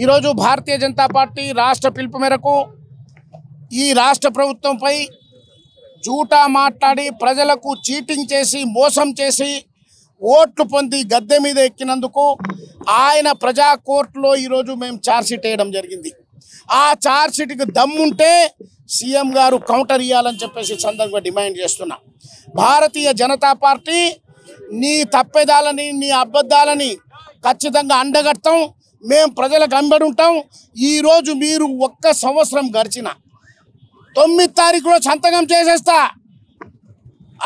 ఈరోజు భారతీయ జనతా పార్టీ రాష్ట్ర పిలుపు మేరకు ఈ రాష్ట్ర ప్రభుత్వంపై జూటా మాట్లాడి ప్రజలకు చీటింగ్ చేసి మోసం చేసి ఓట్లు పొంది గద్దె మీద ఎక్కినందుకు ఆయన ప్రజా కోర్టులో ఈరోజు మేము ఛార్జ్షీట్ వేయడం జరిగింది. ఆ ఛార్జ్షీట్కి దమ్ముంటే సీఎం గారు కౌంటర్ ఇవ్వాలని చెప్పేసి సందర్భంగా డిమాండ్ చేస్తున్నా. భారతీయ జనతా పార్టీ నీ తప్పెదాలని నీ అబద్ధాలని ఖచ్చితంగా అండగడతాం. మేము ప్రజలకు అంబడి ఉంటాం. ఈరోజు మీరు ఒక్క సంవత్సరం గడిచిన 9 తారీఖులో సంతకం చేసేస్తా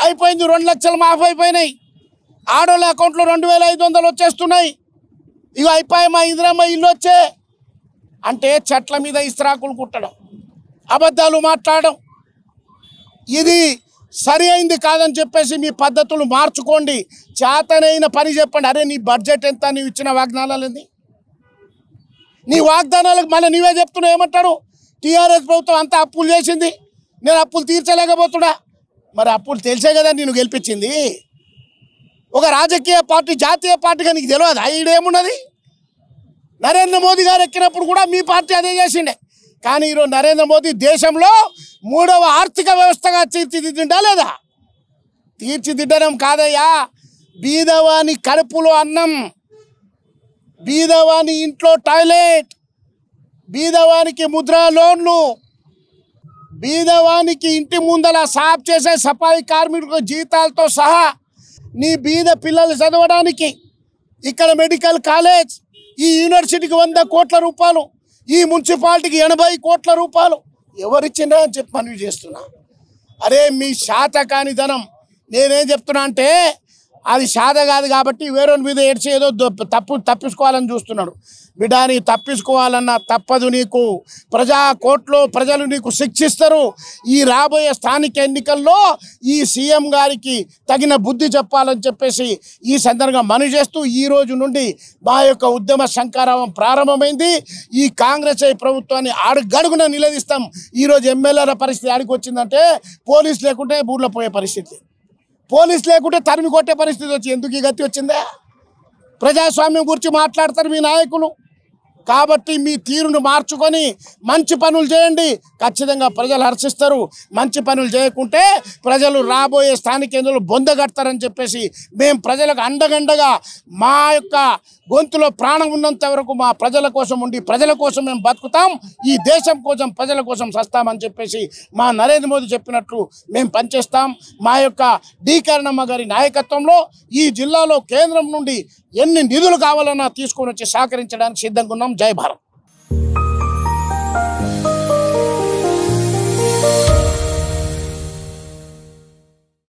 అయిపోయింది. 2 లక్షలు మాఫ్ అయిపోయినాయి. ఆడోళ్ళ అకౌంట్లో 2500 వచ్చేస్తున్నాయి. ఇవి అయిపోయి మా ఇందిరమ్మ ఇల్లు వచ్చే అంటే చెట్ల మీద ఇస్త్రాకులు కుట్టడం, అబద్ధాలు మాట్లాడడం, ఇది సరి అయింది కాదని చెప్పేసి మీ పద్ధతులు మార్చుకోండి. చేతనైన పని చెప్పండి. అరే నీ బడ్జెట్ ఎంత, నీవు ఇచ్చిన వాగ్దానాలు ఏంది? నీ వాగ్దానాలకు మళ్ళీ నీవే చెప్తున్నావు. ఏమంటాడు? టీఆర్ఎస్ ప్రభుత్వం అంతా అప్పులు చేసింది, నేను అప్పులు తీర్చలేకపోతున్నా. మరి అప్పులు తెలిసే కదా నేను గెలిపించింది. ఒక రాజకీయ పార్టీ జాతీయ పార్టీగా నీకు తెలియదు ఈడేమున్నది? నరేంద్ర మోదీ గారు ఎక్కినప్పుడు కూడా మీ పార్టీ అదే చేసిండే. కానీ ఈరోజు నరేంద్ర మోదీ దేశంలో 3వ ఆర్థిక వ్యవస్థగా తీర్చిదిద్దా లేదా? తీర్చిదిద్దడం కాదయ్యా, బీదవాని కడుపులో అన్నం, బీదవాని ఇంట్లో టాయిలెట్, బీదవానికి ముద్రా లోన్లు, బీదవానికి ఇంటి ముందల సాఫ్ చేసే సఫాయి కార్మికుల జీతాలతో సహా నీ బీద పిల్లలు చదవడానికి ఇక్కడ మెడికల్ కాలేజ్, ఈ యూనివర్సిటీకి 100 కోట్ల రూపాయలు, ఈ మున్సిపాలిటీకి 80 కోట్ల రూపాయలు ఎవరిచ్చిండే అని చెప్పి మనవి చేస్తున్నా. అరే మీ శాత కాని ధనం. నేనేం చెప్తున్నా అంటే అది శాత కాదు కాబట్టి వేరే మీద ఏడ్చి ఏదో తప్పించుకోవాలని చూస్తున్నాడు. బిడ్డాని తప్పించుకోవాలన్నా తప్పదు. నీకు ప్రజా కోర్టులో ప్రజలు నీకు శిక్షిస్తారు. ఈ రాబోయే స్థానిక ఎన్నికల్లో ఈ సీఎం గారికి తగిన బుద్ధి చెప్పాలని చెప్పేసి ఈ సందర్భంగా మనవి చేస్తూ ఈ రోజు నుండి మా యొక్క ఉద్యమ శంకారావం ప్రారంభమైంది. ఈ కాంగ్రెస్ ప్రభుత్వాన్ని అడుగడుగున నిలదీస్తాం. ఈరోజు ఎమ్మెల్యేల పరిస్థితి ఆడికి వచ్చిందంటే పోలీసు లేకుంటే ఊళ్ళో పోయే పరిస్థితి, పోలీసు లేకుంటే తరిమి కొట్టే పరిస్థితి వచ్చి ఎందుకు ఈ గతి వచ్చిందే? ప్రజాస్వామ్యం గురించి మాట్లాడతారు మీ నాయకులు. కాబట్టి మీ తీరును మార్చుకొని మంచి పనులు చేయండి. ఖచ్చితంగా ప్రజలు హర్షిస్తారు. మంచి పనులు చేయకుంటే ప్రజలు రాబోయే స్థానిక ఎన్నికలు బొందగడతారని చెప్పేసి మేము ప్రజలకు అండగండగా మా యొక్క గొంతులో ప్రాణం ఉన్నంత వరకు మా ప్రజల కోసం ఉండి ప్రజల కోసం మేము బతుకుతాం. ఈ దేశం కోసం ప్రజల కోసం సస్తామని చెప్పేసి మా నరేంద్ర మోదీ చెప్పినట్లు మేము పనిచేస్తాం. మా యొక్క డి కరుణమ్మ గారి నాయకత్వంలో ఈ జిల్లాలో కేంద్రం నుండి ఎన్ని నిధులు కావాలన్నా తీసుకొని వచ్చి సహకరించడానికి సిద్ధంగా ఉన్నాం. జై భారత్.